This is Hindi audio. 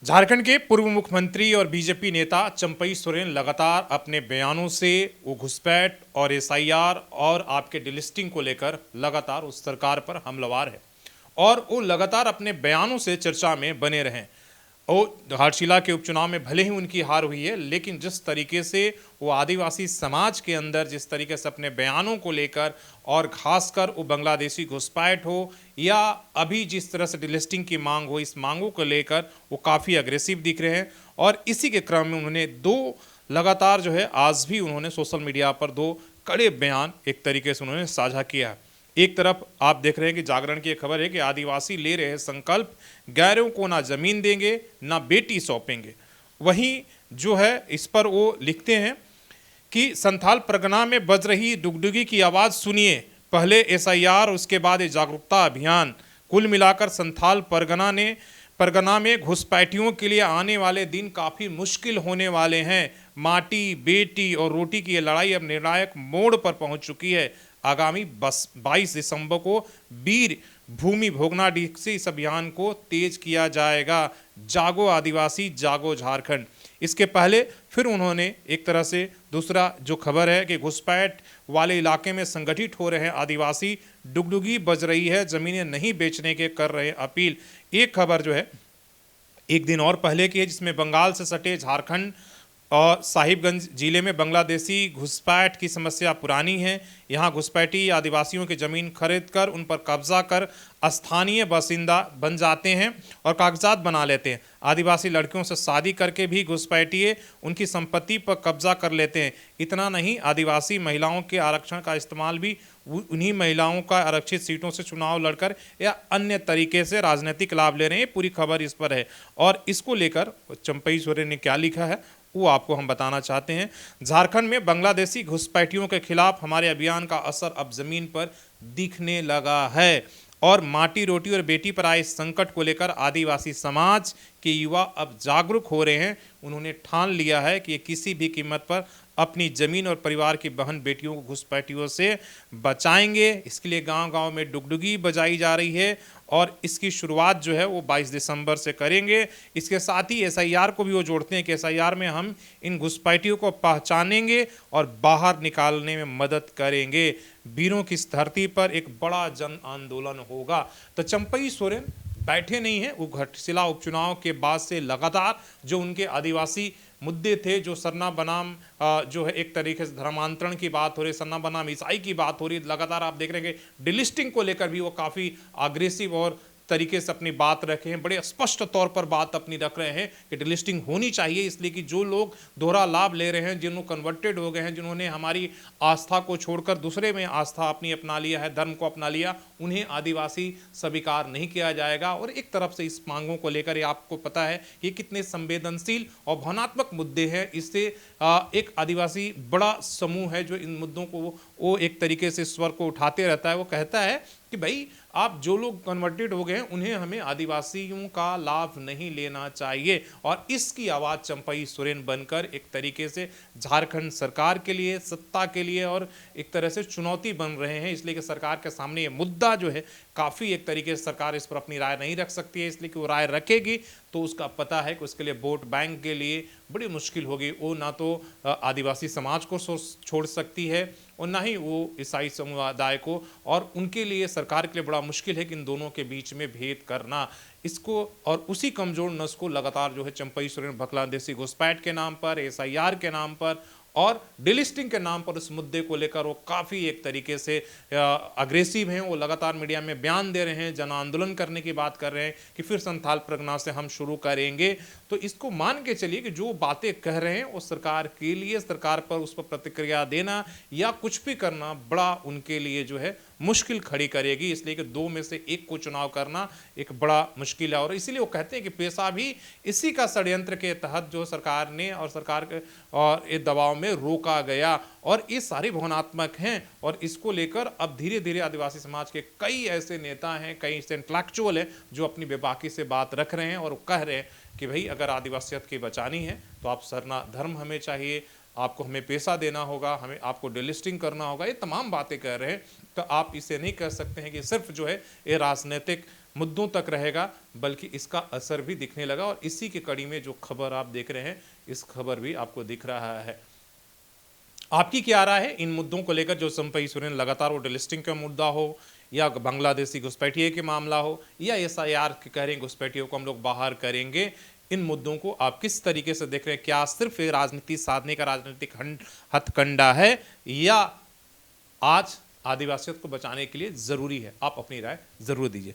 झारखंड के पूर्व मुख्यमंत्री और बीजेपी नेता चंपई सोरेन लगातार अपने बयानों से वो घुसपैठ और एसआईआर और आपके डिलिस्टिंग को लेकर लगातार उस सरकार पर हमलावर है और वो लगातार अपने बयानों से चर्चा में बने रहें। और घाटशिला के उपचुनाव में भले ही उनकी हार हुई है, लेकिन जिस तरीके से वो आदिवासी समाज के अंदर जिस तरीके से अपने बयानों को लेकर और खासकर वो बांग्लादेशी घुसपैठ हो या अभी जिस तरह से डिलिस्टिंग की मांग हो, इस मांगों को लेकर वो काफ़ी अग्रेसिव दिख रहे हैं। और इसी के क्रम में उन्होंने दो लगातार जो है आज भी उन्होंने सोशल मीडिया पर दो कड़े बयान एक तरीके से उन्होंने साझा किया है। एक तरफ आप देख रहे हैं कि जागरण की खबर है कि आदिवासी ले रहे हैं संकल्प, गैरों को ना जमीन देंगे ना बेटी सौंपेंगे। वहीं जो है इस पर वो लिखते हैं कि संथाल परगना में बज रही डुगडुगी की आवाज़ सुनिए, पहले एसआईआर उसके बाद ये जागरूकता अभियान। कुल मिलाकर संथाल परगना में घुसपैठियों के लिए आने वाले दिन काफ़ी मुश्किल होने वाले हैं। माटी, बेटी और रोटी की ये लड़ाई अब निर्णायक मोड़ पर पहुंच चुकी है। आगामी 22 दिसंबर को वीर भूमि भोगनाडीह से इस अभियान को तेज किया जाएगा। जागो आदिवासी, जागो झारखंड। इसके पहले फिर उन्होंने एक तरह से दूसरा जो खबर है कि घुसपैठ वाले इलाके में संगठित हो रहे हैं आदिवासी, डुगडुगी बज रही है, जमीनें नहीं बेचने के कर रहे अपील। एक खबर जो है एक दिन और पहले की है, जिसमें बंगाल से सटे झारखंड और साहिबगंज जिले में बांग्लादेशी घुसपैठ की समस्या पुरानी है। यहाँ घुसपैठी आदिवासियों की ज़मीन खरीद कर उन पर कब्जा कर स्थानीय बासिंदा बन जाते हैं और कागजात बना लेते हैं। आदिवासी लड़कियों से शादी करके भी घुसपैठिए उनकी संपत्ति पर कब्जा कर लेते हैं। इतना नहीं, आदिवासी महिलाओं के आरक्षण का इस्तेमाल भी उन्हीं महिलाओं का आरक्षित सीटों से चुनाव लड़कर या अन्य तरीके से राजनीतिक लाभ ले रहे हैं। पूरी खबर इस पर है और इसको लेकर चंपई सोरेन ने क्या लिखा है वो आपको हम बताना चाहते हैं। झारखंड में बांग्लादेशी घुसपैठियों के खिलाफ हमारे अभियान का असर अब जमीन पर दिखने लगा है और माटी, रोटी और बेटी पर आए संकट को लेकर आदिवासी समाज के युवा अब जागरूक हो रहे हैं। उन्होंने ठान लिया है कि ये किसी भी कीमत पर अपनी जमीन और परिवार की बहन बेटियों को घुसपैठियों से बचाएंगे। इसके लिए गांव-गांव में डुगडुगी बजाई जा रही है और इसकी शुरुआत जो है वो 22 दिसंबर से करेंगे। इसके साथ ही एसआईआर को भी वो जोड़ते हैं कि एसआईआर में हम इन घुसपैठियों को पहचानेंगे और बाहर निकालने में मदद करेंगे। वीरों की इस धरती पर एक बड़ा जन आंदोलन होगा। तो चंपई सोरेन बैठे नहीं हैं, वो घाटशिला उपचुनाव के बाद से लगातार जो उनके आदिवासी मुद्दे थे, जो सरना बनाम जो है एक तरीके से धर्मांतरण की बात हो रही, सरना बनाम ईसाई की बात हो रही, लगातार आप देख रहे हैं कि डिलिस्टिंग को लेकर भी वो काफ़ी अग्रेसिव और तरीके से अपनी बात रखे हैं। बड़े स्पष्ट तौर पर बात अपनी रख रहे हैं कि डिलिस्टिंग होनी चाहिए, इसलिए कि जो लोग दोहरा लाभ ले रहे हैं, जिन्होंने कन्वर्टेड हो गए हैं, जिन्होंने हमारी आस्था को छोड़कर दूसरे में आस्था अपनी अपना लिया है, धर्म को अपना लिया, उन्हें आदिवासी स्वीकार नहीं किया जाएगा। और एक तरफ से इस मांगों को लेकर ये आपको पता है कि कितने संवेदनशील और भावनात्मक मुद्दे हैं। इससे एक आदिवासी बड़ा समूह है जो इन मुद्दों को वो एक तरीके से स्वर को उठाते रहता है। वो कहता है कि भाई आप जो लोग कन्वर्टेड हो गए हैं उन्हें हमें आदिवासियों का लाभ नहीं लेना चाहिए। और इसकी आवाज़ चंपई सोरेन बनकर एक तरीके से झारखंड सरकार के लिए, सत्ता के लिए और एक तरह से चुनौती बन रहे हैं। इसलिए कि सरकार के सामने ये मुद्दा जो है काफ़ी एक तरीके से सरकार इस पर अपनी राय नहीं रख सकती है, इसलिए कि वो राय रखेगी तो उसका पता है कि उसके लिए वोट बैंक के लिए बड़ी मुश्किल होगी। वो ना तो आदिवासी समाज को छोड़ सकती है और ना ही वो ईसाई समुदाय को, और उनके लिए सरकार के लिए बड़ा मुश्किल है कि इन दोनों के बीच में भेद करना। इसको और उसी कमजोर नस को लगातार जो है चंपई सोरेन बांग्लादेशी घुसपैठ के नाम पर, एसआईआर के नाम पर और डिलिस्टिंग के नाम पर उस मुद्दे को लेकर वो काफ़ी एक तरीके से अग्रेसिव हैं। वो लगातार मीडिया में बयान दे रहे हैं, जन आंदोलन करने की बात कर रहे हैं कि फिर संथाल परगना से हम शुरू करेंगे। तो इसको मान के चलिए कि जो बातें कह रहे हैं वो सरकार के लिए, सरकार पर उस पर प्रतिक्रिया देना या कुछ भी करना बड़ा उनके लिए जो है मुश्किल खड़ी करेगी। इसलिए कि दो में से एक को चुनाव करना एक बड़ा मुश्किल है और इसीलिए वो कहते हैं कि पेशा भी इसी का षड्यंत्र के तहत जो सरकार ने और सरकार के और ये दबाव में रोका गया और ये सारी भावनात्मक हैं। और इसको लेकर अब धीरे धीरे आदिवासी समाज के कई ऐसे नेता हैं, कई ऐसे इंटेलेक्चुअल हैं जो अपनी बेबाकी से बात रख रहे हैं और वो कह रहे हैं कि भाई अगर आदिवासियत की बचानी है तो आप सरना धर्म हमें चाहिए, आपको हमें पैसा देना होगा, हमें आपको डिलिस्टिंग करना होगा। ये तमाम बातें कह रहे हैं। तो आप इसे नहीं कह सकते हैं कि सिर्फ जो है ये राजनीतिक मुद्दों तक रहेगा, बल्कि इसका असर भी दिखने लगा। और इसी की कड़ी में जो खबर आप देख रहे हैं, इस खबर भी आपको दिख रहा है। आपकी क्या राय है इन मुद्दों को लेकर? जो चंपई सोरेन लगातार वो डिलिस्टिंग का मुद्दा हो, या बांग्लादेशी घुसपैठिए के मामला हो, या SIR के कह रहे हैं घुसपैठियों को हम लोग बाहर करेंगे, इन मुद्दों को आप किस तरीके से देख रहे हैं? क्या सिर्फ राजनीति साधने का राजनीतिक हथकंडा है, या आज आदिवासियों को बचाने के लिए जरूरी है? आप अपनी राय जरूर दीजिए।